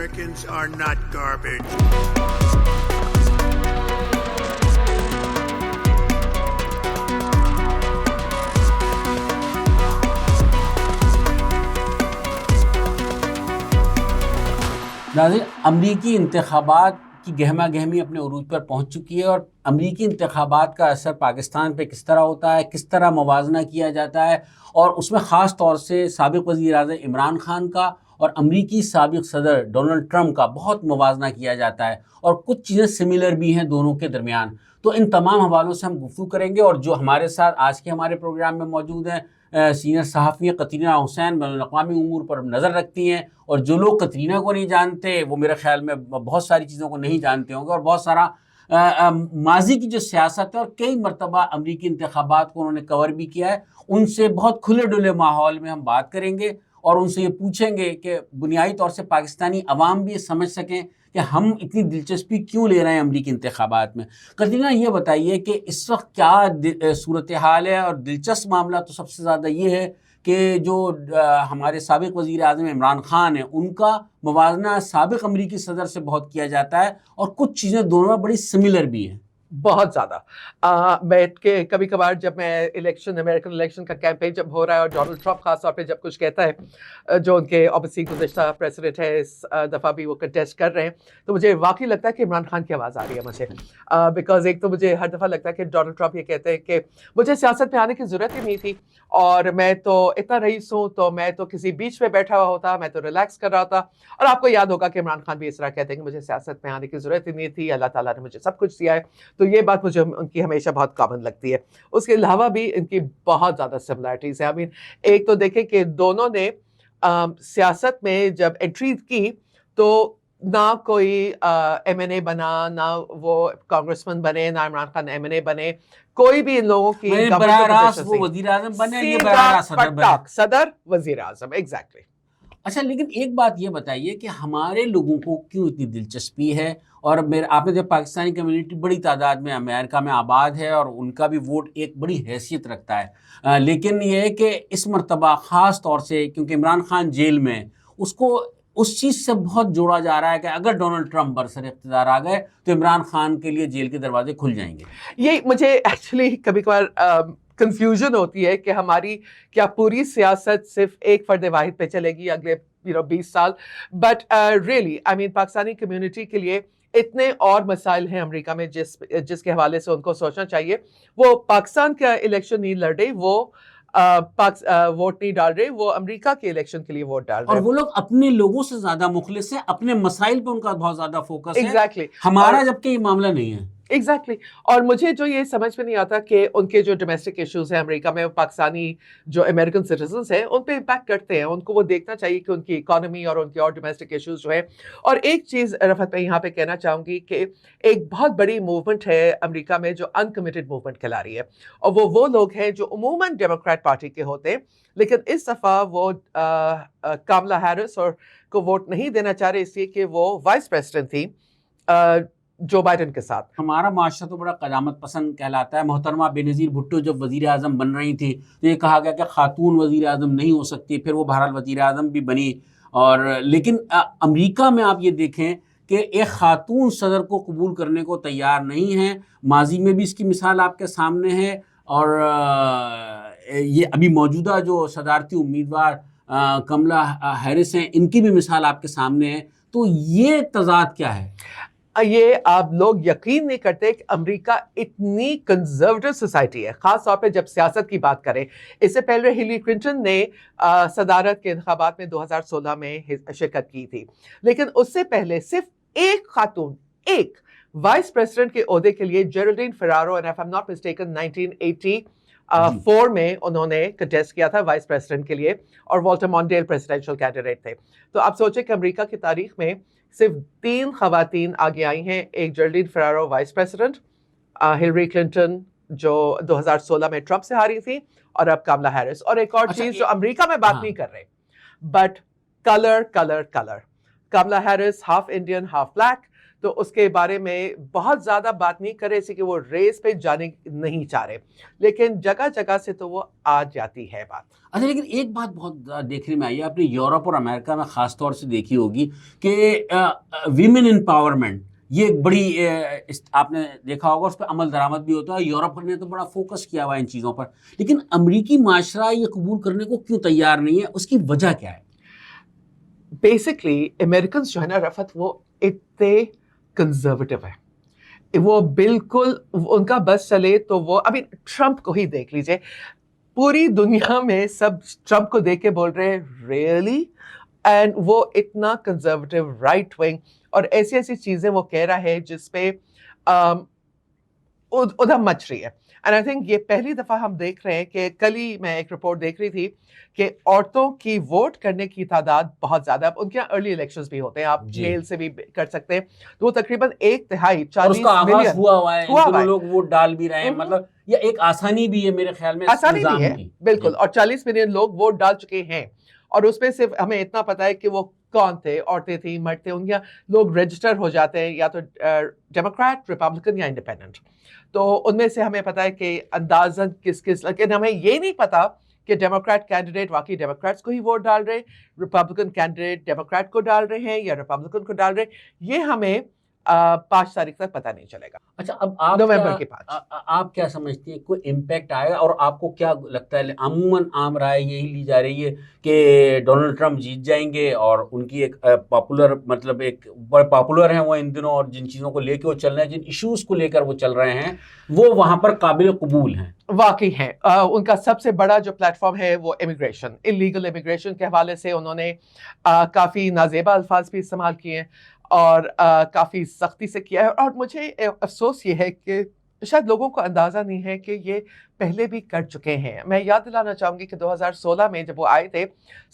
Americans are not garbage. ناظرین، امریکی انتخابات کی گہما گہمی اپنے عروج پر پہنچ چکی ہے، اور امریکی انتخابات کا اثر پاکستان پہ کس طرح ہوتا ہے، کس طرح موازنہ کیا جاتا ہے، اور اس میں خاص طور سے سابق وزیر اعظم عمران خان کا اور امریکی سابق صدر ڈونلڈ ٹرمپ کا بہت موازنہ کیا جاتا ہے، اور کچھ چیزیں سملر بھی ہیں دونوں کے درمیان۔ تو ان تمام حوالوں سے ہم گفتگو کریں گے، اور جو ہمارے ساتھ آج کے ہمارے پروگرام میں موجود ہیں سینئر صحافی قطرینہ حسین، بین الاقوامی امور پر نظر رکھتی ہیں، اور جو لوگ قطرینہ کو نہیں جانتے وہ میرے خیال میں بہت ساری چیزوں کو نہیں جانتے ہوں گے، اور بہت سارا ماضی کی جو سیاست ہے اور کئی مرتبہ امریکی انتخابات کو انہوں نے کور بھی کیا ہے، ان سے بہت کھلے ڈلے ماحول میں ہم بات کریں گے، اور ان سے یہ پوچھیں گے کہ بنیادی طور سے پاکستانی عوام بھی یہ سمجھ سکیں کہ ہم اتنی دلچسپی کیوں لے رہے ہیں امریکی انتخابات میں۔ قطرینہ، یہ بتائیے کہ اس وقت کیا صورتحال ہے، اور دلچسپ معاملہ تو سب سے زیادہ یہ ہے کہ جو ہمارے سابق وزیر اعظم عمران خان ہیں ان کا موازنہ سابق امریکی صدر سے بہت کیا جاتا ہے، اور کچھ چیزیں دونوں میں بڑی سملر بھی ہیں۔ بہت زیادہ بیٹھ کے کبھی کبھار جب میں امریکن الیکشن کا کیمپین جب ہو رہا ہے اور ڈونلڈ ٹرمپ خاص طور پہ جب کچھ کہتا ہے، جو ان کے اوبیسلی گزشتہ پریزیڈنٹ ہے، اس دفعہ بھی وہ کنٹیسٹ کر رہے ہیں، تو مجھے واقعی لگتا ہے کہ عمران خان کی آواز آ رہی ہے مجھے، بیکاز ایک تو مجھے ہر دفعہ لگتا ہے کہ ڈونلڈ ٹرمپ یہ کہتے ہیں کہ مجھے سیاست میں آنے کی ضرورت ہی نہیں تھی، اور میں تو اتنا رئیس ہوں، تو میں تو کسی بیچ پہ بیٹھا ہوا ہوتا، میں تو ریلیکس کر رہا ہوتا۔ اور آپ کو یاد ہوگا کہ عمران خان بھی اس طرح کہتے ہیں کہ مجھے سیاست میں آنے کی ضرورت ہی نہیں تھی، اللہ تعالیٰ نے مجھے سب کچھ دیا ہے۔ تو یہ بات مجھے ان کی ہمیشہ بہت کامن لگتی ہے۔ اس کے علاوہ بھی ان کی بہت زیادہ سملیرٹیز ہیں۔ ایک تو دیکھیں کہ دونوں نے سیاست میں جب انٹری کی تو نہ کوئی ایم این اے بنا، نہ وہ کانگریسمین بنے، نہ عمران خان ایم این اے بنے، کوئی بھی ان لوگوں کی براہ راست وہ وزیر اعظم بنے، یہ براہ راست صدر بنے، صدر وزیر اعظم، ایگزیکٹلی۔ اچھا، لیکن ایک بات یہ بتائیے کہ ہمارے لوگوں کو کیوں اتنی دلچسپی ہے، اور آپ نے جب پاکستانی کمیونٹی بڑی تعداد میں امریکہ میں آباد ہے اور ان کا بھی ووٹ ایک بڑی حیثیت رکھتا ہے، لیکن یہ ہے کہ اس مرتبہ خاص طور سے کیونکہ عمران خان جیل میں، اس کو اس چیز سے بہت جوڑا جا رہا ہے کہ اگر ڈونلڈ ٹرمپ برسر اقتدار آ گئے تو عمران خان کے لیے جیل کے دروازے کھل جائیں گے۔ یہ مجھے ایکچولی کبھی کبھار کنفیوژن ہوتی ہے کہ ہماری کیا پوری سیاست صرف ایک فرد واحد پہ چلے گی اگلے 20 سال، بٹ ریئلی پاکستانی کمیونٹی کے لیے اتنے اور مسائل ہیں امریکہ میں جس کے حوالے سے ان کو سوچنا چاہیے۔ وہ پاکستان کا الیکشن نہیں لڑ رہے، وہ ووٹ نہیں ڈال رہے، وہ امریکہ کے الیکشن کے لیے ووٹ ڈال رہے ہیں، اور وہ لوگ اپنے لوگوں سے زیادہ مخلص ہیں، اپنے مسائل پہ ان کا بہت زیادہ فوکس ہے، ایگزیکٹلی، ہمارا جبکہ یہ معاملہ نہیں ہے۔ ایگزیکٹلی۔ اور مجھے جو یہ سمجھ میں نہیں آتا کہ ان کے جو ڈومیسٹک ایشوز ہیں امریکہ میں، پاکستانی جو امریکن سٹیزنز ہیں ان پہ امپیکٹ کرتے ہیں، ان کو وہ دیکھنا چاہیے کہ ان کی اکانومی اور ان کے اور ڈومیسٹک ایشوز جو ہیں۔ اور ایک چیز رفعت میں یہاں پہ کہنا چاہوں گی کہ ایک بہت بڑی موومنٹ ہے امریکہ میں جو انکمیٹڈ موومنٹ کہلا رہی ہے، اور وہ لوگ ہیں جو عموماً ڈیموکریٹ پارٹی کے ہوتے ہیں، لیکن اس دفعہ وہ کاملا ہیرس اور کو ووٹ نہیں دینا چاہ رہے، اس لیے کہ وہ وائس پریزیڈنٹ تھی جو بائیڈن کے ساتھ۔ ہمارا معاشرہ تو بڑا قدامت پسند کہلاتا ہے۔ محترمہ بینظیر بھٹو جب وزیر اعظم بن رہی تھی تو یہ کہا گیا کہ خاتون وزیر اعظم نہیں ہو سکتی، پھر وہ بہرحال وزیر اعظم بھی بنی، اور لیکن امریکہ میں آپ یہ دیکھیں کہ ایک خاتون صدر کو قبول کرنے کو تیار نہیں ہے۔ ماضی میں بھی اس کی مثال آپ کے سامنے ہے، اور یہ ابھی موجودہ جو صدارتی امیدوار کملا ہیرس ہیں ان کی بھی مثال آپ کے سامنے ہے۔ تو یہ تضاد کیا ہے؟ یہ آپ لوگ یقین نہیں کرتے کہ امریکہ اتنی کنزرویٹو سوسائٹی ہے، خاص طور پہ جب سیاست کی بات کریں۔ اس سے پہلے ہلری کلنٹن نے صدارت کے انتخابات میں 2016 میں شرکت کی تھی، لیکن اس سے پہلے صرف ایک خاتون، ایک وائس پریزیڈنٹ کے عہدے کے لیے Geraldine Ferraro, and if I am not mistaken 1984 میں انہوں نے کنٹیسٹ کیا تھا وائس پریزیڈنٹ کے لیے، اور والٹر مونڈیل پریزیڈینشیل کینڈیڈیٹ تھے۔ تو آپ سوچیں کہ امریکہ کی تاریخ میں صرف 3 خواتین آگے آئی ہیں، ایک جیرلڈین فرارو وائس پریزیڈنٹ، ہلری کلنٹن جو 2016 میں ٹرمپ سے ہاری تھی، اور اب کاملا ہیرس۔ اور ایک اور چیز جو امریکہ میں بات نہیں کر رہے، but color Kamala Harris half Indian half black, تو اس کے بارے میں بہت زیادہ بات نہیں کر رہے تھے کہ وہ ریس پہ جانے نہیں چاہ رہے, لیکن جگہ جگہ سے تو وہ آ جاتی ہے بات. اچھا, لیکن ایک بات بہت دیکھنے میں آئی ہے, آپ نے یورپ اور امریکہ میں خاص طور سے دیکھی ہوگی کہ ویمن امپاورمنٹ یہ ایک بڑی آپ نے دیکھا ہوگا, اس پہ عمل درآمد بھی ہوتا ہے. یورپ نے تو بڑا فوکس کیا ہوا ہے ان چیزوں پر, لیکن امریکی معاشرہ یہ قبول کرنے کو کیوں تیار نہیں ہے, اس کی وجہ کیا ہے؟ بیسکلی امریکنز جو ہے نا رفت, وہ اتنے کنزرویٹو ہے, وہ بالکل ان کا بس چلے تو وہ, ابھی ٹرمپ کو ہی دیکھ لیجئے, پوری دنیا میں سب ٹرمپ کو دیکھ کے بول رہے ہیں ریئلی, اینڈ وہ اتنا کنزرویٹو رائٹ ونگ اور ایسی ایسی چیزیں وہ کہہ رہا ہے جس پہ ادھم مچ رہی ہے. اینڈ آئی تھنک یہ پہلی دفعہ ہم دیکھ رہے ہیں کہ کل ہی میں ایک رپورٹ دیکھ رہی تھی کہ عورتوں کی ووٹ کرنے کی تعداد بہت زیادہ, اب ان کے یہاں ارلی الیکشنز بھی ہوتے ہیں, آپ میل سے بھی کر سکتے ہیں, تو وہ تقریباً 1/3 40 ملین ہوا ہے, لوگ ووٹ ڈال بھی رہے ہیں. مطلب یہ ایک آسانی بھی ہے میرے خیال میں, آسانی بھی ہے بالکل, اور 40 ملین لوگ ووٹ ڈال چکے ہیں, اور اس میں صرف ہمیں اتنا پتا ہے کہ وہ کون تھے, عورتیں تھیں, مرد تھے, ان کے لوگ رجسٹر ہو جاتے ہیں یا تو ڈیموکریٹ, ریپبلکن یا انڈیپینڈنٹ, تو ان میں سے ہمیں پتا ہے کہ اندازاً کس کس, لیکن ہمیں یہ نہیں پتا کہ ڈیموکریٹ کینڈیڈیٹ واقعی ڈیموکریٹس کو ہی ووٹ ڈال رہے, ریپبلکن کینڈیڈیٹ ڈیموکریٹ کو ڈال رہے ہیں یا ریپبلکن کو ڈال رہے ہیں, یہ ہمیں 5 تاریخ تک پتہ نہیں چلے گا. اچھا, اب آپ نومبر کے 5 آپ کیا سمجھتی ہیں, کوئی امپیکٹ آئے گا, اور آپ کو کیا لگتا ہے, عموماً عام رائے یہی لی جا رہی ہے کہ ڈونلڈ ٹرمپ جیت جائیں گے, اور ان کی ایک پاپولر, مطلب ایک بڑے پاپولر ہیں وہ ان دنوں, اور جن چیزوں کو لے کے وہ چل رہے ہیں, جن ایشوز کو لے کر وہ چل رہے ہیں, وہ وہاں پر قابل قبول ہیں؟ واقعی ہیں. ان کا سب سے بڑا جو پلیٹ فارم ہے وہ امیگریشن, انلیگل امیگریشن کے حوالے سے انہوں نے کافی نازیبا الفاظ بھی استعمال کیے ہیں اور کافی سختی سے کیا ہے. اور مجھے افسوس یہ ہے کہ شاید لوگوں کو اندازہ نہیں ہے کہ یہ پہلے بھی کر چکے ہیں. میں یاد دلانا چاہوں گی کہ 2016 میں جب وہ آئے تھے,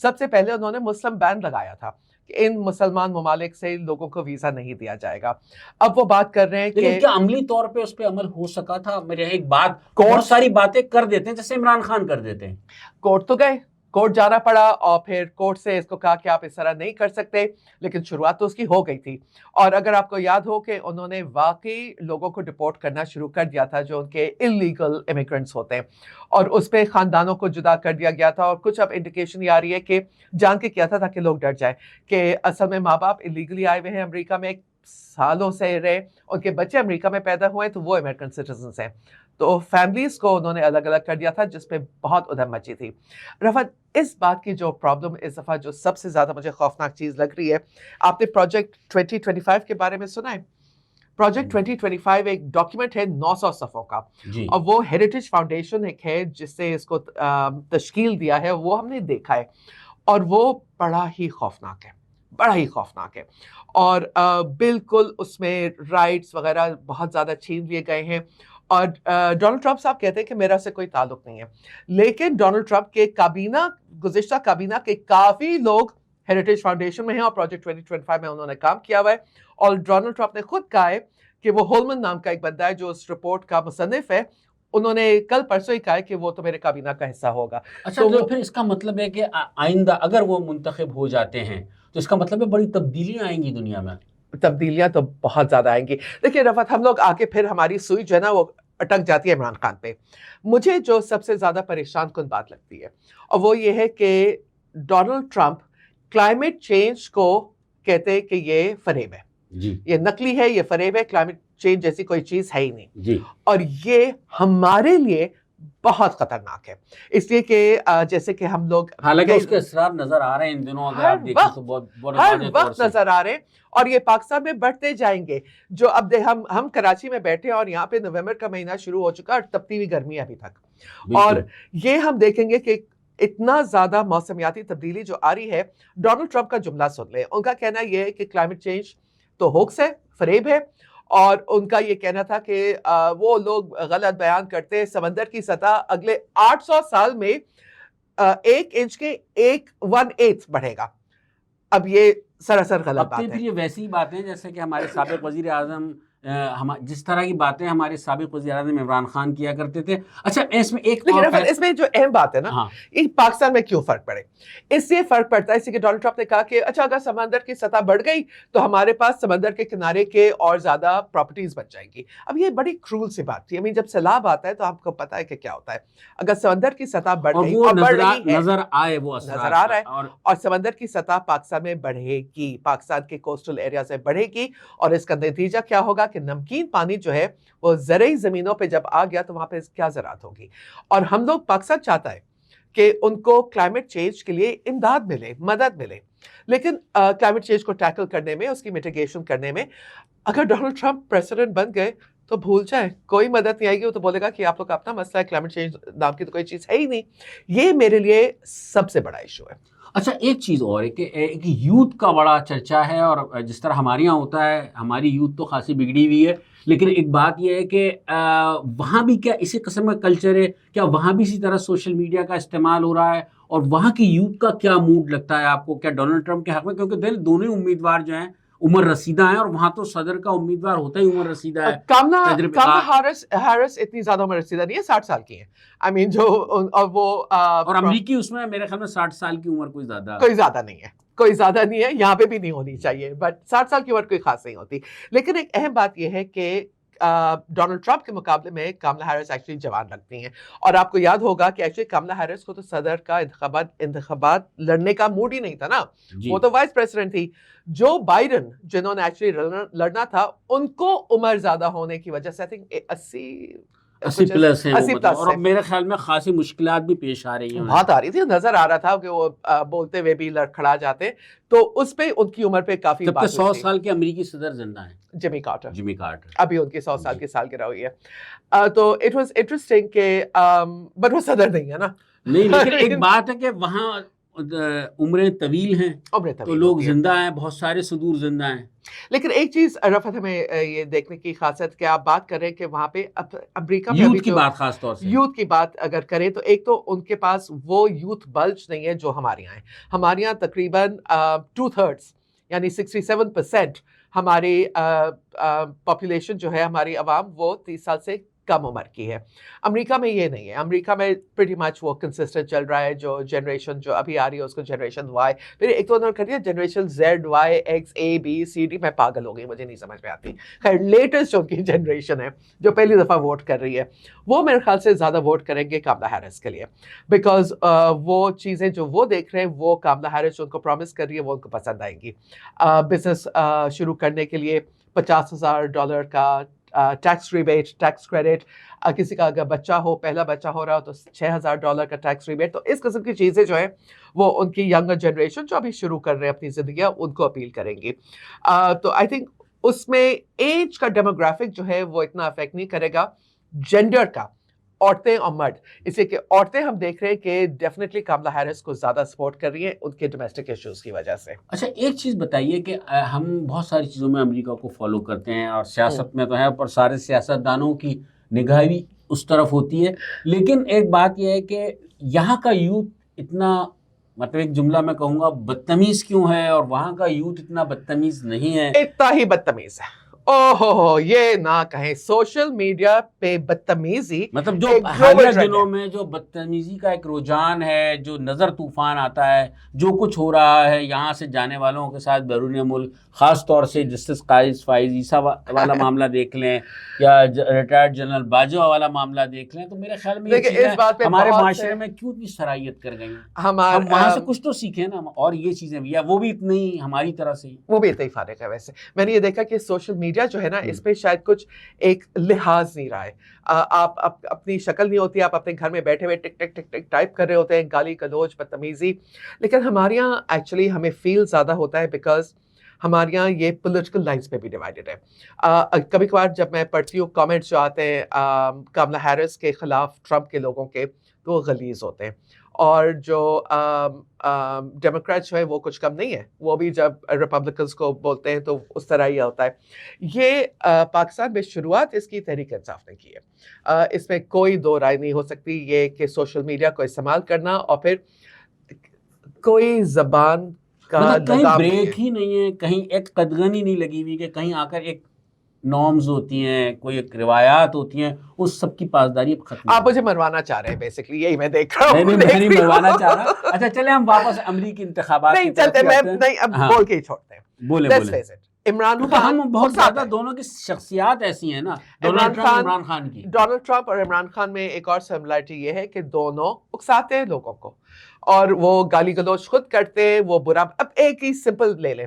سب سے پہلے انہوں نے مسلم بین لگایا تھا کہ ان مسلمان ممالک سے لوگوں کو ویزا نہیں دیا جائے گا. اب وہ بات کر رہے ہیں کہ کیا عملی طور پہ اس پہ عمل ہو سکا تھا؟ میرے ایک بات, بہت ساری باتیں کر دیتے ہیں جیسے عمران خان کر دیتے ہیں, کورٹ تو گئے, کورٹ جانا پڑا, اور پھر کورٹ سے اس کو کہا کہ آپ اس طرح نہیں کر سکتے, لیکن شروعات تو اس کی ہو گئی تھی. اور اگر آپ کو یاد ہو کہ انہوں نے واقعی لوگوں کو ڈپورٹ کرنا شروع کر دیا تھا جو ان کے انلیگل امیگرنٹس ہوتے ہیں, اور اس پہ خاندانوں کو جدا کر دیا گیا تھا. اور کچھ اب انڈیکیشن یہ آ رہی ہے کہ جان کے کیا تھا تاکہ لوگ ڈر جائیں کہ اصل میں ماں باپ انلیگلی آئے ہوئے ہیں امریکہ میں, سالوں سے رہے, ان کے بچے امریکہ میں پیدا ہوئے تو وہ امریکن سٹیزنس ہیں, تو فیملیز کو انہوں نے الگ الگ کر دیا تھا, جس پہ بہت ادھم مچی تھی. رفت, اس بات کی جو پرابلم اس دفعہ جو سب سے زیادہ مجھے خوفناک چیز لگ رہی ہے, آپ نے پروجیکٹ 2025 کے بارے میں سنا ہے؟ پروجیکٹ 2025 ایک ڈاکیومنٹ ہے 900 صفحوں کا, اور وہ ہیریٹیج فاؤنڈیشن ایک ہے جس سے اس کو تشکیل دیا ہے, وہ ہم نے دیکھا ہے, اور وہ بڑا ہی خوفناک ہے, بڑا ہی خوفناک ہے. اور بالکل اس میں رائٹس وغیرہ بہت زیادہ چھین لیے گئے ہیں. اور ڈونلڈ ٹرمپ صاحب کہتے ہیں کہ میرا سے کوئی تعلق نہیں ہے, لیکن ڈونلڈ ٹرمپ کے کابینہ, گزشتہ کابینہ کے کافی لوگ ہیریٹیج فاؤنڈیشن میں ہیں, اور پروجیکٹ 2025 میں انہوں نے کام کیا ہوا ہے. اور ڈونلڈ ٹرمپ نے خود کہا ہے کہ وہ ہولمن نام کا ایک بندہ ہے جو اس رپورٹ کا مصنف ہے, انہوں نے کل پرسوں ہی کہا ہے کہ وہ تو میرے کابینہ کا حصہ ہوگا. اچھا, تو پھر اس کا مطلب ہے کہ آئندہ اگر وہ منتخب ہو جاتے ہیں تو اس کا مطلب ہے بڑی تبدیلیاں آئیں گی دنیا میں. تبدیلیاں تو بہت زیادہ آئیں گی. دیکھیے رفت, ہم لوگ آگے پھر ہماری سوئی جو ہے نا وہ اٹک جاتی ہے عمران خان پہ. مجھے جو سب سے زیادہ پریشان کن بات لگتی ہے, اور وہ یہ ہے کہ ڈونلڈ ٹرمپ کلائمیٹ چینج کو کہتے ہیں کہ یہ فریب ہے, یہ نقلی ہے, یہ فریب ہے, کلائمیٹ چینج جیسی کوئی چیز ہے ہی نہیں. اور یہ ہمارے لیے بہت خطرناک ہے, اس لیے کہ جیسے کہ ہم لوگ, حالانکہ اس کے اثرات نظر آ رہے ہیں ان دنوں, اگر آپ دیکھیں تو بہت ہر وقت نظر آ رہے ہیں, اور یہ پاکستان میں بڑھتے جائیں گے. جو اب ہم کراچی میں بیٹھے ہیں اور یہاں پہ نومبر کا مہینہ شروع ہو چکا, اور تپتی ہوئی گرمی ابھی تک, اور یہ ہم دیکھیں گے کہ اتنا زیادہ موسمیاتی تبدیلی جو آ رہی ہے. ڈونلڈ ٹرمپ کا جملہ سن لیں, ان کا کہنا یہ ہے کہ کلائمیٹ چینج تو ہوکس ہے, فریب ہے, اور ان کا یہ کہنا تھا کہ وہ لوگ غلط بیان کرتے ہیں, سمندر کی سطح اگلے 800 سال میں 1 انچ کے 1/8 بڑھے گا. اب یہ سراسر غلط بات ہے. یہ ویسی باتیں جیسے کہ ہمارے سابق وزیر اعظم جس طرح کی باتیں ہمارے سابق وزیر اعظم عمران خان کیا کرتے تھے. اچھا اس میں ایک لیکن اس میں جو اہم بات ہے نا, یہ پاکستان میں کیوں فرق پڑے, اس سے فرق پڑتا ہے اس لیے کہ ڈونلڈ ٹرمپ نے کہا کہ اچھا اگر سمندر کی سطح بڑھ گئی تو ہمارے پاس سمندر کے کنارے کے اور زیادہ پراپرٹیز بچ جائیں گی. اب یہ بڑی کرول سی بات تھی. جب سیلاب آتا ہے تو آپ کو پتا ہے کہ کیا ہوتا ہے, اگر سمندر کی سطح بڑھ گئی اور بڑھ رہی ہے, نظر آ رہا ہے اور سمندر کی سطح پاکستان میں بڑھے گی, پاکستان کے کوسٹل ایریا سے بڑھے گی, اور اس کا نتیجہ کیا ہوگا کہ نمکین پانی جو ہے وہ زرعی زمینوں پہ جب آ گیا تو وہاں پہ کیا زراعت ہوگی. اور ہم لوگ, پاکستان چاہتا ہے کہ ان کو کلائمیٹ چینج کے لیے امداد ملے, مدد ملے, لیکن کلائمیٹ چینج کو ٹیکل کرنے میں, اس کی میٹیگیشن کرنے میں اگر ڈونلڈ ٹرمپ پریزیڈنٹ بن گئے تو بھول جائیں, کوئی مدد نہیں آئے گی. وہ تو بولے گا کہ آپ لوگ کا اپنا مسئلہ ہے, کلائمیٹ چینج نام کی تو کوئی چیز ہے ہی نہیں. یہ میرے لیے سب سے بڑا ایشو ہے. اچھا ایک چیز اور ہے کہ ایک یوتھ کا بڑا چرچا ہے, اور جس طرح ہمارے یہاں ہوتا ہے, ہماری یوتھ تو خاصی بگڑی ہوئی ہے, لیکن ایک بات یہ ہے کہ وہاں بھی کیا اسی قسم کا کلچر ہے, کیا وہاں بھی اسی طرح سوشل میڈیا کا استعمال ہو رہا ہے, اور وہاں کی یوتھ کا کیا موڈ لگتا ہے آپ کو, کیا ڈونلڈ ٹرمپ کے حق میں, کیونکہ دونوں امیدوار جو ہیں عمر رسیدہ ہیں, اور وہاں تو صدر کا امیدوار ہوتا ہی عمر رسیدہ ہے. کاملا ہیرس اتنی زیادہ عمر رسیدہ نہیں ہے, 60 سال کی ہیں. اور امریکی اس میں میرے خیال میں 60 سال کی عمر کوئی زیادہ نہیں ہے, یہاں پہ بھی نہیں ہونی چاہیے, بٹ 60 سال کی عمر کوئی خاص نہیں ہوتی. لیکن ایک اہم بات یہ ہے کہ ڈونلڈ ٹرمپ کے مقابلے میں کاملا ہیرس ایکچولی جوان لگتی ہیں, اور آپ کو یاد ہوگا کہ ایکچولی کاملا ہیرس کو تو صدر کا انتخابات لڑنے کا موڈ ہی نہیں تھا نا, وہ تو وائس پریزیڈنٹ تھی. جو بائیڈن جنہوں نے ایکچولی لڑنا تھا, ان کو عمر زیادہ ہونے کی وجہ سے 80 پلس ہیں, اور میرے خیال میں خاصی مشکلات بھی پیش آ رہی ہیں, بہت آ رہی تھی. نظر آ رہا تھا کہ وہ بولتے ہوئے بھی لڑکھڑا جاتے, تو اس پہ ان کی عمر پہ کافی بات. 100 سال کے امریکی صدر زندہ ہیں, جمی کارٹر, ابھی ابھی ان کی 100 سال کی سالگرہ ہوئی ہے. تو اٹ واز انٹرسٹنگ کہ بٹ وہ صدر نہیں ہے نا. نہیں, لیکن ایک بات ہے کہ وہاں عمریں طویل ہیں, تو لوگ زندہ ہیں, بہت سارے صدور زندہ ہیں. لیکن ایک چیز رفعت ہمیں یہ دیکھنے کی خاصیت کہ آپ بات کر رہے ہیں کہ وہاں پہ امریکہ میں یوتھ کی بات, خاص طور سے یوتھ کی بات اگر کریں تو ایک تو ان کے پاس وہ یوتھ بلج نہیں ہے جو ہمارے یہاں ہے. ہمارے یہاں تقریباً 2/3 یعنی 67% ہماری پاپولیشن جو ہے, ہماری عوام, وہ 30 سال سے کم عمر کی ہے. امریکہ میں یہ نہیں ہے. امریکہ میں پریٹی مچ وہ کنسسٹنٹ چل رہا ہے. جو جنریشن جو ابھی آ رہی ہے اس کو جنریشن وائی, پھر ایک تو انہوں نے کر دیا generation Z, Y, X, A, B, C, D. میں پاگل ہو گئی, مجھے نہیں سمجھ میں آتی. خیر, لیٹسٹ جو ان کی جنریشن ہے جو پہلی دفعہ ووٹ کر رہی ہے, وہ میرے خیال سے زیادہ ووٹ کریں گے کاملا ہیرس کے لیے, بیکاز وہ چیزیں جو وہ دیکھ رہے ہیں, وہ کاملا ہیرس جو ان کو پرومس کر رہی ہے, وہ ان کو پسند آئیں گی. بزنس شروع کرنے کے لیے $50,000 کا ٹیکس ریبیٹ, ٹیکس کریڈٹ, کسی کا اگر بچہ ہو, پہلا بچہ ہو رہا ہو تو $6,000 کا ٹیکس ریبیٹ. تو اس قسم کی چیزیں جو ہیں وہ ان کی ینگر جنریشن جو ابھی شروع کر رہے ہیں اپنی زندگیاں, ان کو اپیل کریں گی. تو آئی تھنک اس میں ایج کا ڈیموگرافک جو ہے وہ اتنا افیکٹ نہیں کرے گا, جینڈر کا, عورتیں اور مرد. اس لیے کہ عورتیں ہم دیکھ رہے ہیں کہ ڈیفینیٹلی کاملا ہیرس کو زیادہ سپورٹ کر رہی ہیں ان کے ڈومیسٹک ایشوز کی وجہ سے. اچھا ایک چیز بتائیے کہ ہم بہت ساری چیزوں میں امریکہ کو فالو کرتے ہیں, اور سیاست میں تو ہے, پر سارے سیاستدانوں کی نگاہ بھی اس طرف ہوتی ہے, لیکن ایک بات یہ ہے کہ یہاں کا یوتھ اتنا, مطلب ایک جملہ میں کہوں گا, بدتمیز کیوں ہے, اور وہاں کا یوتھ اتنا بدتمیز نہیں ہے. اتنا ہی بدتمیز ہے. اوہ یہ نہ کہیں, سوشل میڈیا پہ بدتمیزی, مطلب جو حالیہ دنوں میں جو بدتمیزی کا ایک رجحان ہے, جو نظر طوفان آتا ہے, جو کچھ ہو رہا ہے یہاں سے جانے والوں کے ساتھ بیرون ملک, خاص طور سے جسٹس قائد فائز عیسیٰ والا معاملہ دیکھ لیں, یا ریٹائرڈ جنرل باجوہ والا معاملہ دیکھ لیں, تو میرے خیال میں ہمارے معاشرے میں کیوں اتنی صلاحیت کر گئی ہیں. ہم وہاں سے کچھ تو سیکھیں نا, اور یہ چیزیں بھی, یا وہ بھی اتنی ہماری طرح سے, وہ بھی اتنا ہی فارغ ہے. ویسے میں نے یہ دیکھا کہ سوشل میڈیا جو ہے نا, اس پہ شاید کچھ ایک لحاظ نہیں رہا ہے. آپ اپنی شکل نہیں ہوتی, آپ اپنے گھر میں بیٹھے ہوئے ٹک ٹک ٹک ٹک ٹائپ کر رہے ہوتے ہیں, گالی گلوچ, بدتمیزی. لیکن ہمارے یہاں ایکچولی ہمیں فیل زیادہ ہوتا ہے بیکاز ہمارے یہاں یہ پولیٹیکل لائنس پہ بھی ڈیوائڈڈ ہے. کبھی کبھار جب میں پڑھتی ہوں کامنٹس جو آتے ہیں کاملا ہیرس کے خلاف ٹرمپ کے لوگوں کے, تو وہ غلیظ ہوتے ہیں. اور جو ڈیموکریٹ جو ہے وہ کچھ کم نہیں ہے, وہ بھی جب ریپبلکنس کو بولتے ہیں تو اس طرح ہی ہوتا ہے. یہ پاکستان میں شروعات اس کی تحریک انصاف نے کی ہے, اس میں کوئی دو رائے نہیں ہو سکتی. یہ کہ سوشل میڈیا کو استعمال کرنا, اور پھر کوئی زبان کا کہیں بریک ہی نہیں ہے, کہیں ایک قدغن ہی نہیں لگی ہوئی کہ کہیں آ کر ایک نارمز ہوتی ہیں, کوئی ایک روایات ہوتی ہیں, اس سب کی پاسداری اب ختم. آپ مجھے مروانا چاہ رہے ہیں بیسکلی, یہی میں دیکھ رہا ہوں. میں نہیں مروانا چاہ رہا. اچھا چلے ہم واپس امریکی انتخابات نہیں چلتے, میں نہیں اب بول کے ہی چھوڑتے ہیں. بولے عمران خان, ہم بہت زیادہ دونوں کی شخصیات ایسی ہیں نا, عمران خان کی. ڈونلڈ ٹرمپ اور عمران خان میں ایک اور سملرٹی یہ ہے کہ دونوں اکساتے ہیں لوگوں کو, اور وہ گالی گلوچ خود کرتے ہیں, وہ برا. اب ایک ہی سمپل لے لیں,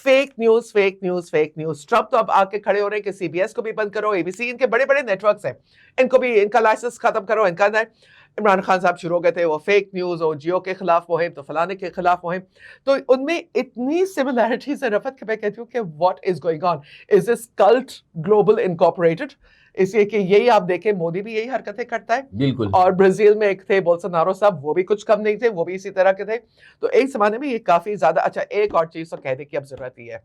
fake news fake news fake news. Trump تو اب آ کے کھڑے ہو رہے ہیں کہ سی بی ایس کو بھی بند کرو, اے بی سی, ان کے بڑے بڑے نیٹ ورکس ہیں, ان کو بھی ان کا لائسنس ختم کرو, ان کا. عمران خان صاحب شروع ہو گئے تھے وہ فیک نیوز اور جیو کے خلاف مہم, تو فلانے کے خلاف مہم. تو ان میں اتنی سملیرٹیز ہیں رفت کہ میں کہتی ہوں کہ what is going on, is this cult global incorporated. اس لیے کہ یہی آپ دیکھیں مودی بھی یہی حرکتیں کرتا ہے بالکل, اور برازیل میں ایک تھے بولسونارو صاحب, وہ بھی کچھ کم نہیں تھے, وہ بھی اسی طرح کے تھے. تو ایک زمانے میں یہ کافی زیادہ. اچھا ایک اور چیز تو کہنے کی اب ضرورت ہی ہے,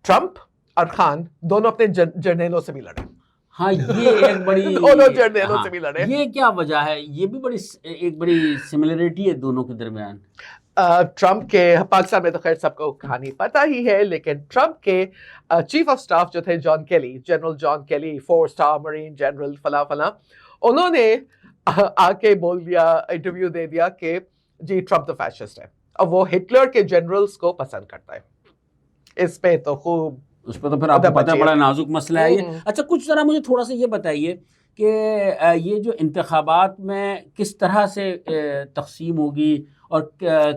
ٹرمپ اور خان دونوں اپنے جرنیلوں سے بھی لڑے. ہاں یہ ایک بڑی دونوں جرنیلوں سے بھی لڑے. یہ کیا وجہ ہے, یہ بھی ایک بڑی سملیرٹی ہے دونوں کے درمیان. ٹرمپ کے, پاکستان میں تو خیر سب کو کہانی پتہ ہی ہے, لیکن ٹرمپ کے چیف آف سٹاف جو تھے جان کیلی, جنرل جان کیلی, 4 اسٹار مرین جنرل فلاں فلاں, انہوں نے آ کے بول دیا, انٹرویو دے دیا کہ جی ٹرمپ تو فیشسٹ ہے, اور وہ ہٹلر کے جنرلز کو پسند کرتا ہے. اس پہ تو خوب, اس پہ تو پھر آپ کو پتہ ہے بڑا نازک مسئلہ ہے یہ. اچھا کچھ ذرا مجھے تھوڑا سا یہ بتائیے کہ یہ جو انتخابات میں کس طرح سے تقسیم ہوگی اور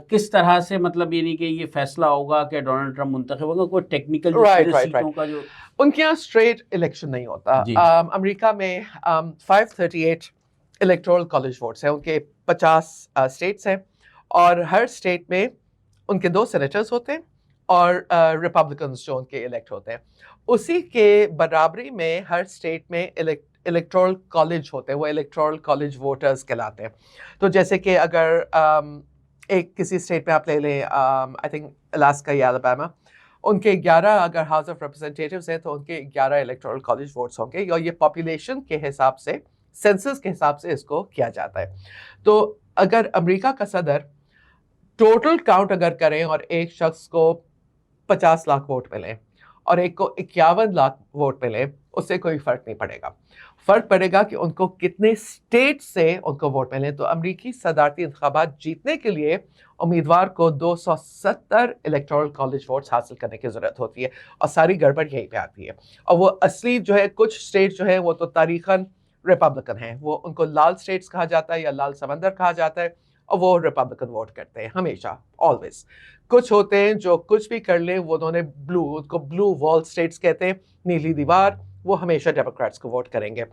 کس طرح سے, مطلب یعنی کہ یہ فیصلہ ہوگا کہ ڈونلڈ ٹرمپ منتخب ہوگا, کوئی ٹیکنیکل سیٹوں کا جو ان کے یہاں اسٹریٹ الیکشن نہیں ہوتا. امریکہ میں 538 الیکٹورل کالج ووٹس ہیں, ان کے 50 اسٹیٹس ہیں, اور ہر اسٹیٹ میں ان کے 2 سینیٹرز ہوتے ہیں اور ریپبلکنز جو ان کے الیکٹ ہوتے ہیں. اسی کے برابری میں ہر اسٹیٹ میں الیکٹورل کالج ہوتے ہیں, وہ الیکٹورل کالج ووٹرز کہلاتے ہیں. تو جیسے کہ اگر ایک کسی اسٹیٹ میں آپ لے لیں, آئی تھنک الاسکا یا الاباما, ان کے 11 اگر ہاؤس آف ریپرزینٹیٹیوز ہیں تو ان کے 11 الیکٹورل کالج ووٹس ہوں گے, اور یہ پاپولیشن کے حساب سے, سینسس کے حساب سے اس کو کیا جاتا ہے. تو اگر امریکہ کا صدر ٹوٹل کاؤنٹ اگر کریں اور ایک شخص کو 50 لاکھ ووٹ ملیں اور ایک کو 51 لاکھ ووٹ ملیں, اس سے کوئی فرق نہیں پڑے گا. فرق پڑے گا کہ ان کو کتنے اسٹیٹ سے ان کو ووٹ ملیں. تو امریکی صدارتی انتخابات جیتنے کے لیے امیدوار کو 270 الیکٹورل کالج ووٹس حاصل کرنے کی ضرورت ہوتی ہے, اور ساری گڑبڑ یہیں پہ آتی ہے. اور وہ اصلی جو ہے, کچھ اسٹیٹ جو ہے وہ تو تاریخاً ریپبلکن ہیں, وہ ان کو لال اسٹیٹس کہا جاتا ہے یا لال سمندر کہا جاتا ہے, اور وہ ریپبلکن ووٹ کرتے ہیں ہمیشہ, آلویز. کچھ ہوتے ہیں جو کچھ بھی کر لیں, وہ انہوں نے ان کو بلو وال اسٹیٹس کہتے ہیں, نیلی دیوار, وہ ہمیشہ ڈیموکریٹس کو ووٹ کریں گے.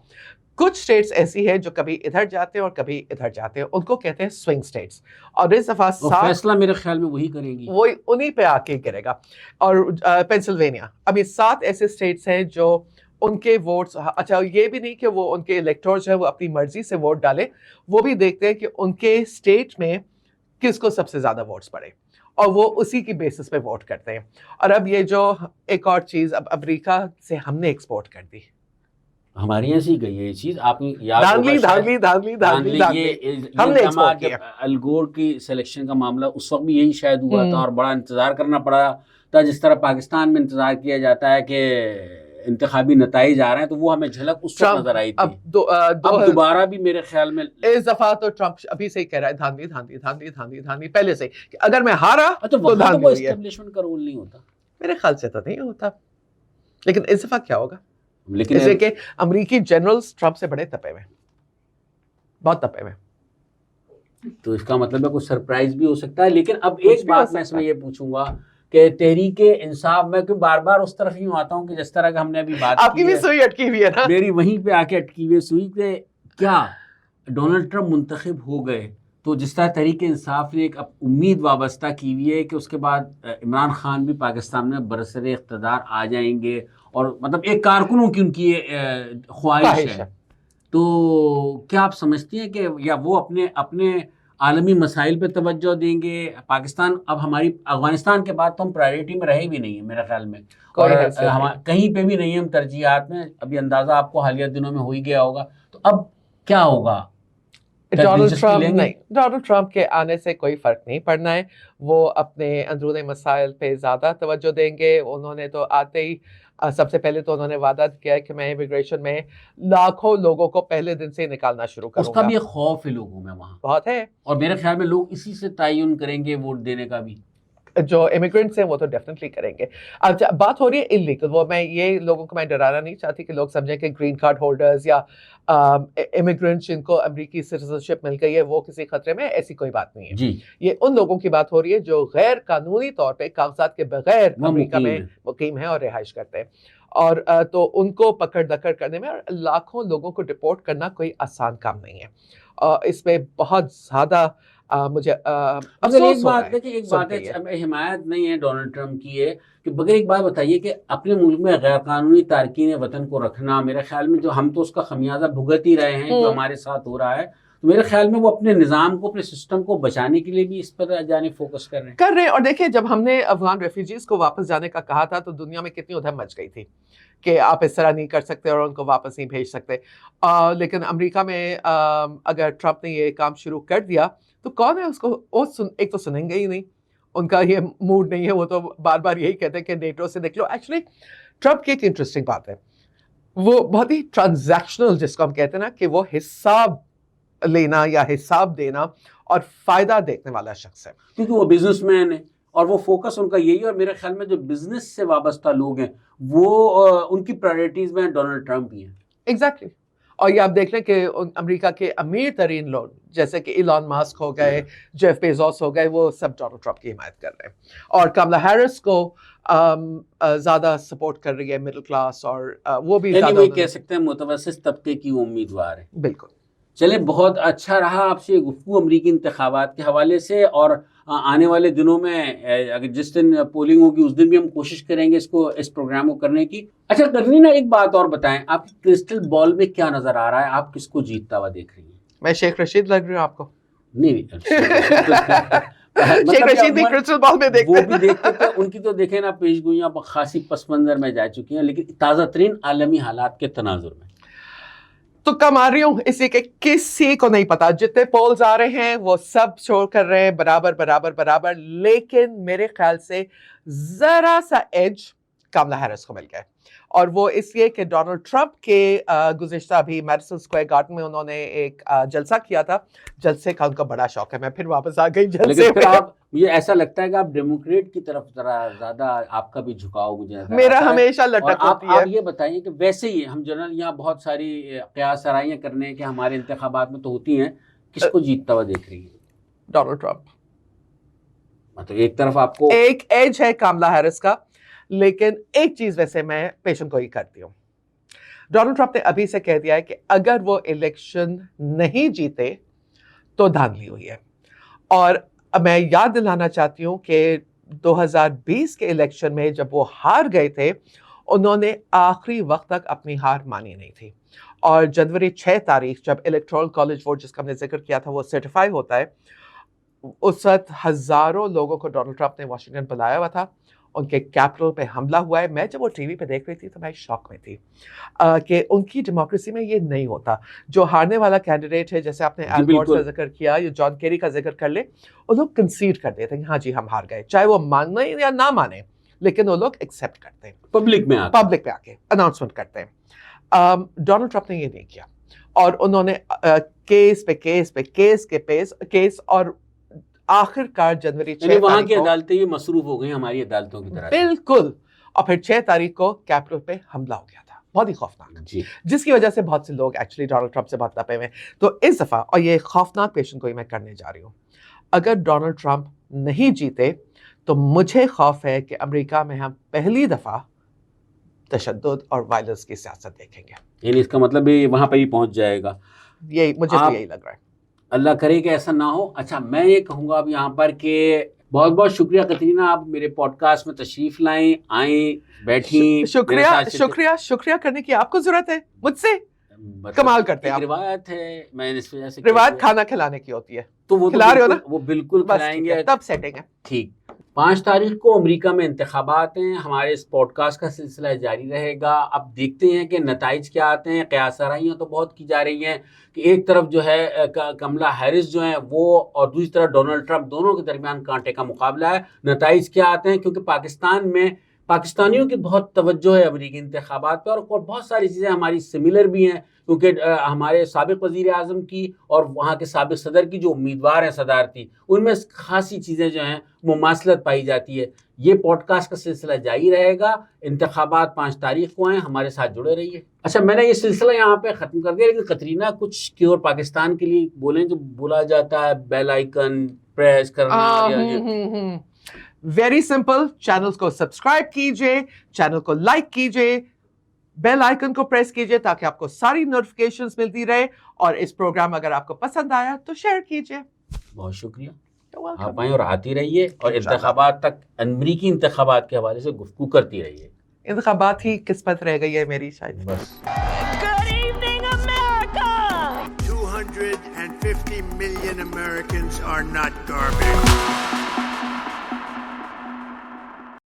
کچھ اسٹیٹس ایسی ہیں جو کبھی ادھر جاتے ہیں اور کبھی ادھر جاتے ہیں, ان کو کہتے ہیں سوئنگ اسٹیٹس. اور اس دفعہ فیصلہ میرے خیال میں وہی کریں گی, وہی انہی پہ آ کے گرے گا. اور پینسلوینیا, اب یہ 7 ایسے اسٹیٹس ہیں جو ان کے ووٹس, اچھا یہ بھی نہیں کہ وہ ان کے الیکٹورز ہیں وہ اپنی مرضی سے ووٹ ڈالیں, وہ بھی دیکھتے ہیں کہ ان کے اسٹیٹ میں کس کو سب سے زیادہ ووٹس پڑے, اور وہ اسی کی بیسس پہ ووٹ کرتے ہیں. اور اب یہ جو ایک اور چیز اب امریکہ سے ہم نے ایکسپورٹ کر دی, ہمارے یہاں سے گئی ہے یہ چیز, آپ نے یاد ہم نے ایکسپورٹ کیا. الگور کی سلیکشن کا معاملہ اس وقت بھی یہی شاید ہوا تھا, اور بڑا انتظار کرنا پڑا تھا, جس طرح پاکستان میں انتظار کیا جاتا ہے کہ انتخابی نتائج آ رہے ہیں, تو وہ ہمیں جھلک اس وقت نظر آئی تھی. اب دوبارہ بھی میرے خیال میں اس دفعہ تو ٹرمپ ابھی سے ہی کہہ رہا ہے دھاندلی دھاندلی دھاندلی دھاندلی دھاندلی پہلے سے, کہ اگر میں ہارا تو وہ اسٹیبلشمنٹ کا رول نہیں ہوتا. میرے خیال سے تو نہیں ہوتا, لیکن اس دفعہ کیا ہوگا, لیکن اس لیے کہ امریکی جنرلز ٹرمپ سے بڑے تپے ہوئے, بہت تپے ہوئے. تو اس کا مطلب ہے کوئی سرپرائز بھی ہو سکتا ہے. لیکن اب ایک بات میں اس میں یہ پوچھوں گا کہ تحریک انصاف, میں کیوں بار بار اس طرف یوں آتا ہوں کہ جس طرح کا ہم نے ابھی بات آپ کی بھی سوئی اٹکی ہوئی ہے نا, میری وہیں پہ آ کے اٹکی ہوئی سوئی پہ. کیا ڈونلڈ ٹرمپ منتخب ہو گئے تو جس طرح تحریک انصاف نے ایک امید وابستہ کی ہوئی ہے کہ اس کے بعد عمران خان بھی پاکستان میں برسر اقتدار آ جائیں گے, اور مطلب ایک کارکنوں کی ان کی خواہش ہے, تو کیا آپ سمجھتی ہیں کہ یا وہ اپنے عالمی مسائل پہ توجہ دیں گے؟ پاکستان اب ہماری افغانستان کے بعد تو ہم پرائیورٹی میں رہے بھی نہیں ہیں میرے خیال میں, اور کہیں پہ بھی نہیں ہیں ہم ترجیحات میں. ابھی اندازہ آپ کو حالیہ دنوں میں ہو ہی گیا ہوگا, تو اب کیا ہوگا؟ ڈونلڈ ٹرمپ کے آنے سے کوئی فرق نہیں پڑنا ہے, وہ اپنے اندرونی مسائل پہ زیادہ توجہ دیں گے. انہوں نے تو آتے ہی سب سے پہلے تو انہوں نے وعدہ کیا ہے کہ میں امیگریشن میں لاکھوں لوگوں کو پہلے دن سے نکالنا شروع کروں گا. اس کا بھی خوف ہے لوگوں میں وہاں بہت ہے, اور میرے خیال میں لوگ اسی سے تعین کریں گے ووٹ دینے کا بھی. جو امیگرینٹس ہیں وہ تو ڈیفینیٹلی کریں گے. اچھا, بات ہو رہی ہے انلیگل, وہ میں یہ لوگوں کو میں ڈرانا نہیں چاہتی کہ لوگ سمجھیں کہ گرین کارڈ ہولڈرز یا امیگرینٹس جن کو امریکی سٹیزن شپ مل گئی ہے وہ کسی خطرے میں, ایسی کوئی بات نہیں ہے. جی, یہ ان لوگوں کی بات ہو رہی ہے جو غیر قانونی طور پہ کاغذات کے بغیر امریکہ میں مقیم ہیں اور رہائش کرتے ہیں, اور تو ان کو پکڑ دکڑ کرنے میں, اور لاکھوں لوگوں کو ڈپورٹ کرنا کوئی آسان کام نہیں ہے. اس میں بہت زیادہ مجھے ایک بات ہے کہ ایک بات ہے, حمایت نہیں ہے ڈونلڈ ٹرمپ کی ہے کہ بغیر ایک بات بتائیے کہ اپنے ملک میں غیر قانونی تارکین وطن کو رکھنا, میرے خیال میں جو ہم تو اس کا خمیازہ بھگت ہی رہے ہیں جو ہمارے ساتھ ہو رہا ہے, تو میرے خیال میں وہ اپنے نظام کو, اپنے سسٹم کو بچانے کے لیے بھی اس پر جانب فوکس کر رہے ہیں. اور دیکھیں جب ہم نے افغان ریفیوجیز کو واپس جانے کا کہا تھا تو دنیا میں کتنی ادھم مچ گئی تھی کہ آپ اس طرح نہیں کر سکتے اور ان کو واپس نہیں بھیج سکتے. لیکن امریکہ میں اگر ٹرمپ نے یہ کام شروع کر دیا تو کون ہے اس کو, ایک تو سنیں گے ہی نہیں, ان کا یہ موڈ نہیں ہے, وہ تو بار بار یہی کہتے ہیں کہ نیٹو سے نکلو. ایکچولی ٹرمپ کی ایک انٹرسٹنگ بات ہے, وہ بہت ہی ٹرانزیکشنل جس کو ہم کہتے ہیں نا, کہ وہ حساب لینا یا حساب دینا اور فائدہ دیکھنے والا شخص ہے, کیونکہ وہ بزنس مین ہے اور وہ فوکس ان کا یہی ہے. اور میرے خیال میں جو بزنس سے وابستہ لوگ ہیں وہ ان کی پرائرٹیز میں ڈونلڈ ٹرمپ ہی ہیں. ایگزیکٹلی. اور یہ آپ دیکھ لیں کہ امریکہ کے امیر ترین لوگ جیسے کہ ایلان ماسک ہو گئے, جیف بیزوس ہو گئے, وہ سب ڈونلڈ ٹرمپ کی حمایت کر رہے ہیں. اور کملا ہیرس کو زیادہ سپورٹ کر رہی ہے مڈل کلاس, اور وہ بھی زیادہ کہہ سکتے ہیں متوسط طبقے کی امیدوار ہے. بالکل. چلے, بہت اچھا رہا آپ سے گفتگو امریکی انتخابات کے حوالے سے, اور آنے والے دنوں میں اگر جس دن پولنگ ہوگی اس دن بھی ہم کوشش کریں گے اس پروگرام کو کرنے کی. اچھا ترنینا, ایک بات اور بتائیں, آپ کی کرسٹل بال میں کیا نظر آ رہا ہے, آپ کس کو جیتتا ہوا دیکھ رہی ہیں؟ میں شیخ رشید لگ رہی ہوں آپ کو. نہیں شیخ رشید بھی کرسٹل بال میں دیکھتے ہیں, وہ بھی دیکھتے تھے, ان کی تو دیکھیں نا پیش گوئیاں خاصی پس منظر میں جا چکی ہیں, لیکن تازہ ترین عالمی حالات کے تناظر میں تو کم آ رہی ہوں, اسی کے کسی کو نہیں پتا. جتنے پولز آ رہے ہیں وہ سب شو کر رہے ہیں برابر برابر برابر, لیکن میرے خیال سے ذرا سا ایج کملا ہیرس کو مل گیا, اور وہ اس لیے کہ ڈونلڈ ٹرمپ کے گزشتہ ابھی میڈیسن اسکوائر گارڈن میں انہوں نے ایک جلسہ کیا تھا. جلسے کا ان کا بڑا شوق ہے, میں پھر واپس آ گئی جلسے پہ. مجھے ایسا لگتا ہے کہ آپ ڈیموکریٹ کی طرف ذرا زیادہ آپ کا بھی جھکاؤ مجھے میرا ہمیشہ لٹک ہوتی ہے. آپ یہ بتائیے کہ ویسے ہی ہم جنرل یہاں بہت ساری قیاس آرائیاں کرنے ہیں کہ ہمارے انتخابات میں تو ہوتی ہیں, کس کو جیتتا ہوا دیکھ رہی ہے؟ Donald Trump. مطلب ایک طرف آپ کو ایک ایج ہے کملا ہیرس کا, لیکن ایک چیز ویسے میں پیشن گوئی کرتی ہوں. ڈونلڈ ٹرمپ نے ابھی سے کہہ دیا ہے کہ اگر وہ الیکشن نہیں جیتے تو دھاندلی ہوئی ہے. اور میں یاد دلانا چاہتی ہوں کہ 2020 کے الیکشن میں جب وہ ہار گئے تھے, انہوں نے آخری وقت تک اپنی ہار مانی نہیں تھی. اور جنوری 6 تاریخ جب الیکٹورل کالج ووٹ جس کا ہم نے ذکر کیا تھا وہ سرٹیفائی ہوتا ہے, اس وقت ہزاروں لوگوں کو ڈونلڈ ٹرمپ نے واشنگٹن بلایا ہوا تھا, ان کے کیپٹل پہ حملہ ہوا ہے. میں جب وہ ٹی وی پہ دیکھ رہی تھی تو میں شوق میں تھی کہ ان کی ڈیموکریسی میں یہ نہیں ہوتا. جو ہارنے والا کینڈیڈیٹ ہے, جیسے آپ نے ایل گور کا ذکر کیا یا جان کیری کا ذکر کر لے, وہ لوگ کنسیڈ کر دیتے ہیں کہ ہاں جی ہم ہار گئے, چاہے وہ مانے یا نہ مانے, لیکن وہ لوگ ایکسیپٹ کرتے ہیں, پبلک میں آ کے اناؤنسمنٹ کرتے ہیں. ڈونلڈ ٹرمپ نے یہ نہیں کیا, اور انہوں نے کیس پہ کیس پہ کیس کے کیس, اور آخر کار جنوری 6 وہاں کی عدالتیں یہ مصروف ہو گئی ہماری عدالتوں کی طرح. بالکل. اور پھر 6 تاریخ کو کیپٹل پہ حملہ ہو گیا تھا, بہت ہی خوفناک, جس کی وجہ سے بہت سے لوگ ایکچولی ڈونلڈ ٹرمپ سے بہت لپے ہوئے. تو اس دفعہ, اور یہ خوفناک پیشن گوئی میں کرنے جا رہی ہوں, اگر ڈونلڈ ٹرمپ نہیں جیتے تو مجھے خوف ہے کہ امریکہ میں ہم پہلی دفعہ تشدد اور وائلنس کی سیاست دیکھیں گے. یعنی اس کا مطلب وہاں پہ ہی پہنچ جائے گا. یہی مجھے تو یہی لگ رہا ہے. اللہ کرے کہ ایسا نہ ہو. اچھا, میں یہ کہوں گا اب یہاں پر کہ بہت بہت شکریہ کترینا, آپ میرے پوڈ کاسٹ میں تشریف لائیں, آئیں, بیٹھیں. شکریہ کرنے کی آپ کو ضرورت ہے, مجھ سے کمال کرتے ہیں آپ. روایت ہے, میں اس وجہ سے روایت کھانا کھلانے کی ہوتی ہے, تو وہ کھلا رہے ہو نا, وہ بالکل کھلائیں گے, تب سیٹنگ ہے. ٹھیک. 5 تاریخ کو امریکہ میں انتخابات ہیں. ہمارے اس پوڈ کاسٹ کا سلسلہ جاری رہے گا. اب دیکھتے ہیں کہ نتائج کیا آتے ہیں. قیاس آرائیاں تو بہت کی جا رہی ہیں کہ ایک طرف جو ہے کملا ہیرس جو ہیں وہ, اور دوسری طرف ڈونلڈ ٹرمپ, دونوں کے درمیان کانٹے کا مقابلہ ہے. نتائج کیا آتے ہیں, کیونکہ پاکستان میں پاکستانیوں کی بہت توجہ ہے امریکی انتخابات پہ، اور بہت ساری چیزیں ہماری سملر بھی ہیں، کیونکہ ہمارے سابق وزیر اعظم کی اور وہاں کے سابق صدر کی جو امیدوار ہیں صدارتی، ان میں خاصی چیزیں جو ہیں مماثلت پائی جاتی ہے۔ یہ پوڈ کاسٹ کا سلسلہ جاری رہے گا، انتخابات 5 تاریخ کو ہیں، ہمارے ساتھ جڑے رہیے۔ اچھا، میں نے یہ سلسلہ یہاں پہ ختم کر دیا، لیکن قطرینہ کچھ کیور پاکستان کے لیے بولیں جو بولا جاتا ہے، بیل آئیکن پریس کرنا۔ ویری سمپل، چینل کو سبسکرائب کیجئے، چینل کو لائک کیجئے، بیل آئیکن کو پریس کیجئے تاکہ آپ کو ساری نوٹیفیکیشنز ملتی رہے، اور اس پروگرام اگر آپ کو پسند آیا تو شیئر کیجئے۔ بہت شکریہ، آپ آئیں اور آتی رہیے، اور انتخابات تک، امریکی انتخابات کے حوالے سے گفتگو کرتی رہیے۔ انتخابات ہی قسمت رہ گئی ہے میری شاید۔ بس Good evening, America! 250 million Americans are not garbage.